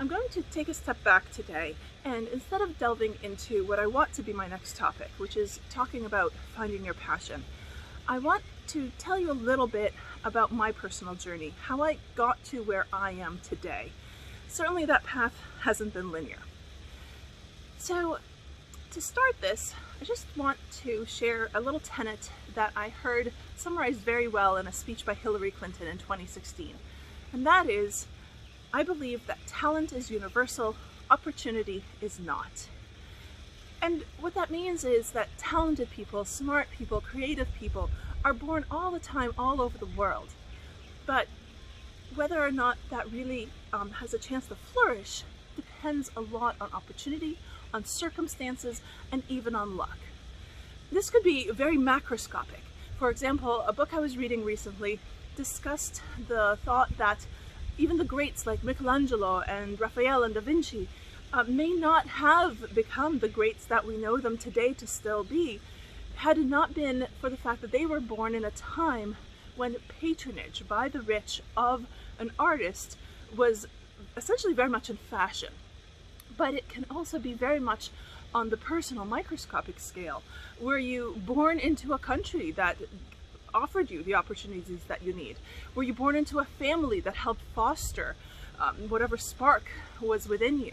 I'm going to take a step back today, and instead of delving into what I want to be my next topic, which is talking about finding your passion, I want to tell you a little bit about my personal journey, how I got to where I am today. Certainly that path hasn't been linear. So to start this, I just want to share a little tenet that I heard summarized very well in a speech by Hillary Clinton in 2016. And that is, I believe that talent is universal, opportunity is not. And what that means is that talented people, smart people, creative people are born all the time all over the world. But whether or not that really has a chance to flourish depends a lot on opportunity, on circumstances, and even on luck. This could be very macroscopic. For example, a book I was reading recently discussed the thought that even the greats like Michelangelo and Raphael and Da Vinci may not have become the greats that we know them today to still be, had it not been for the fact that they were born in a time when patronage by the rich of an artist was essentially very much in fashion. But it can also be very much on the personal microscopic scale. Were you born into a country that offered you the opportunities that you need? Were you born into a family that helped foster whatever spark was within you?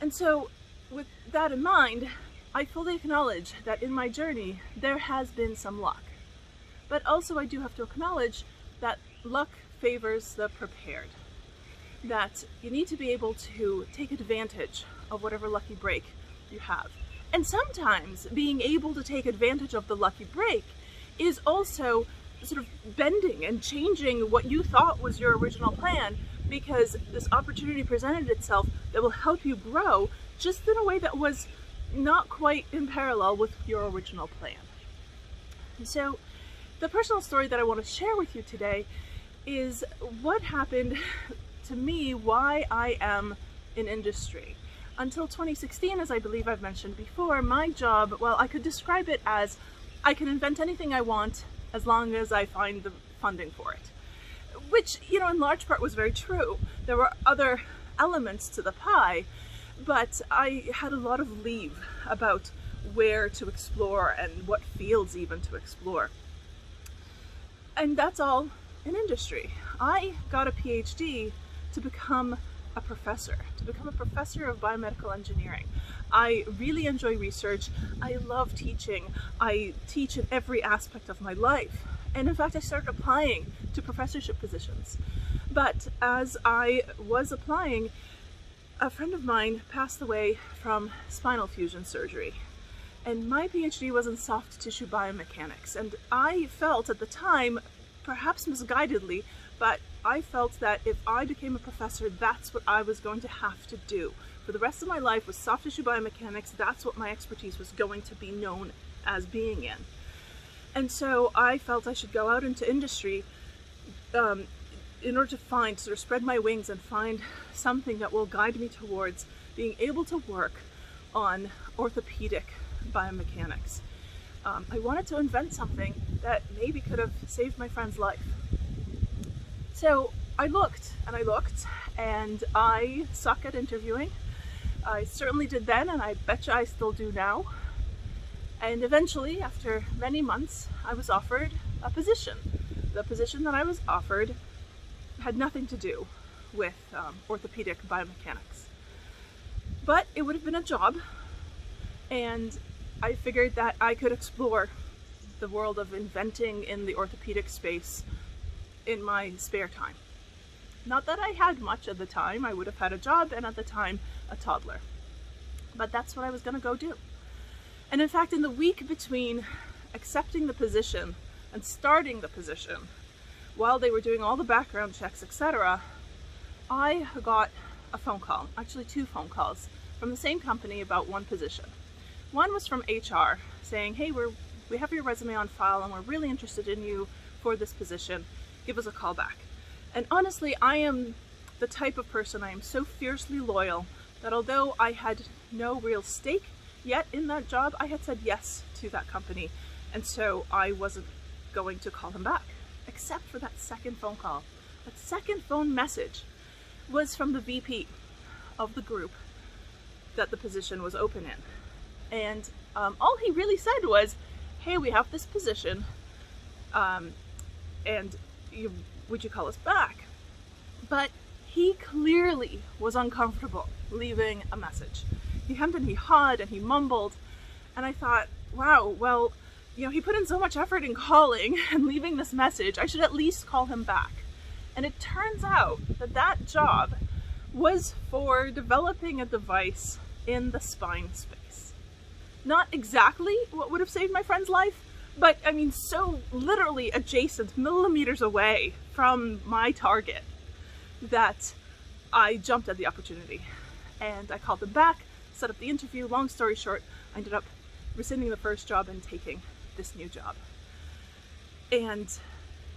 And so with that in mind, I fully acknowledge that in my journey there has been some luck. But also I do have to acknowledge that luck favors the prepared. That you need to be able to take advantage of whatever lucky break you have. And sometimes being able to take advantage of the lucky break is also sort of bending and changing what you thought was your original plan, because this opportunity presented itself that will help you grow just in a way that was not quite in parallel with your original plan. And so the personal story that I want to share with you today is what happened to me, why I am in industry. Until 2016, as I believe I've mentioned before, my job, well, I could describe it as I can invent anything I want as long as I find the funding for it. Which, in large part was very true. There were other elements to the pie, but I had a lot of leave about where to explore and what fields even to explore. And that's all in industry. I got a PhD to become a professor of biomedical engineering. I really enjoy research. I love teaching. I teach in every aspect of my life. And in fact, I started applying to professorship positions. But as I was applying, a friend of mine passed away from spinal fusion surgery. And my PhD was in soft tissue biomechanics. And I felt at the time, perhaps misguidedly, but I felt that if I became a professor, that's what I was going to have to do. For the rest of my life with soft tissue biomechanics, that's what my expertise was going to be known as being in. And so I felt I should go out into industry in order to spread my wings and find something that will guide me towards being able to work on orthopedic biomechanics. I wanted to invent something that maybe could have saved my friend's life. So I looked and I looked, and I suck at interviewing. I certainly did then, and I bet you I still do now. And eventually, after many months, I was offered a position. The position that I was offered had nothing to do with orthopedic biomechanics. But it would have been a job, and I figured that I could explore the world of inventing in the orthopedic space in my spare time. Not that I had much at the time. I would have had a job and at the time a toddler. But that's what I was going to go do. And in fact, in the week between accepting the position and starting the position, while they were doing all the background checks, etc., I got a phone call, actually 2 phone calls, from the same company about one position. One was from HR saying, hey, we have your resume on file and we're really interested in you for this position. Give us a call back. And honestly, I am the type of person, I am so fiercely loyal that although I had no real stake yet in that job, I had said yes to that company. And so I wasn't going to call them back, except for that second phone call, that second phone message. was from the VP of the group that the position was open in. And all he really said was, hey, we have this position, and would you call us back? But he clearly was uncomfortable leaving a message. He hemmed and he hawed and he mumbled, and I thought, wow, well, he put in so much effort in calling and leaving this message, I should at least call him back. And it turns out that that job was for developing a device in the spine space. Not exactly what would have saved my friend's life, but I mean, so literally adjacent, millimeters away from my target, that I jumped at the opportunity. And I called them back, set up the interview. Long story short, I ended up rescinding the first job and taking this new job. And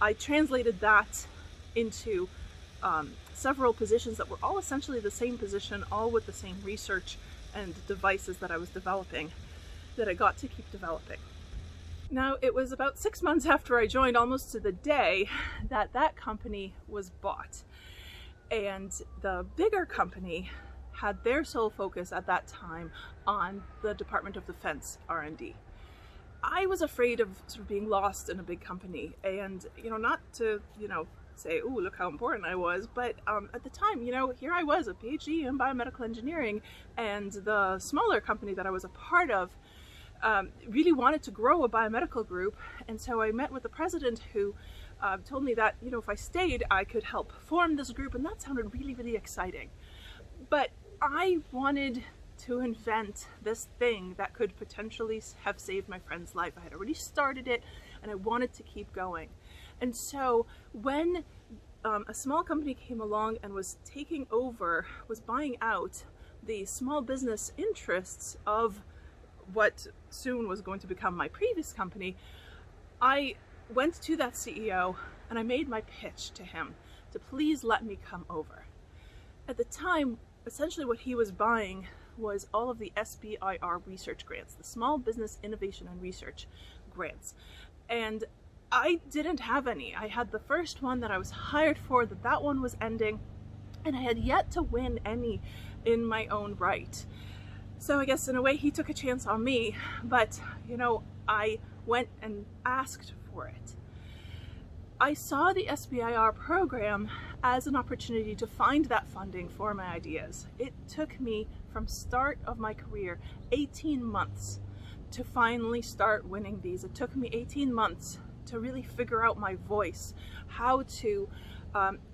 I translated that into several positions that were all essentially the same position, all with the same research and devices that I was developing, that I got to keep developing. Now, it was about 6 months after I joined, almost to the day, that that company was bought. And the bigger company had their sole focus at that time on the Department of Defense R&D. I was afraid of sort of being lost in a big company, and not to say, oh, look how important I was, but at the time, here I was, a PhD in biomedical engineering, and the smaller company that I was a part of really wanted to grow a biomedical group. And so I met with the president, who told me that if I stayed, I could help form this group, and that sounded really, really exciting. But I wanted to invent this thing that could potentially have saved my friend's life. I had already started it, and I wanted to keep going. And so when a small company came along and was taking over, was buying out the small business interests of what soon was going to become my previous company, I went to that CEO and I made my pitch to him to please let me come over. At the time, essentially what he was buying was all of the SBIR research grants, the Small Business Innovation and Research grants. And I didn't have any. I had the first one that I was hired for, that one was ending, and I had yet to win any in my own right. So I guess in a way he took a chance on me, but I went and asked for it. I saw the SBIR program as an opportunity to find that funding for my ideas. It took me, from start of my career, 18 months to finally start winning these. It took me 18 months to really figure out my voice, how to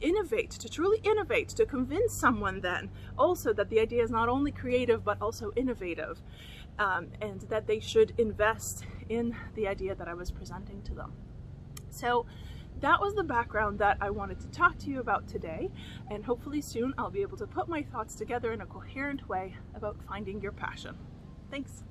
innovate, to truly innovate, to convince someone then also that the idea is not only creative but also innovative, and that they should invest in the idea that I was presenting to them. So that was the background that I wanted to talk to you about today, and hopefully soon I'll be able to put my thoughts together in a coherent way about finding your passion. Thanks.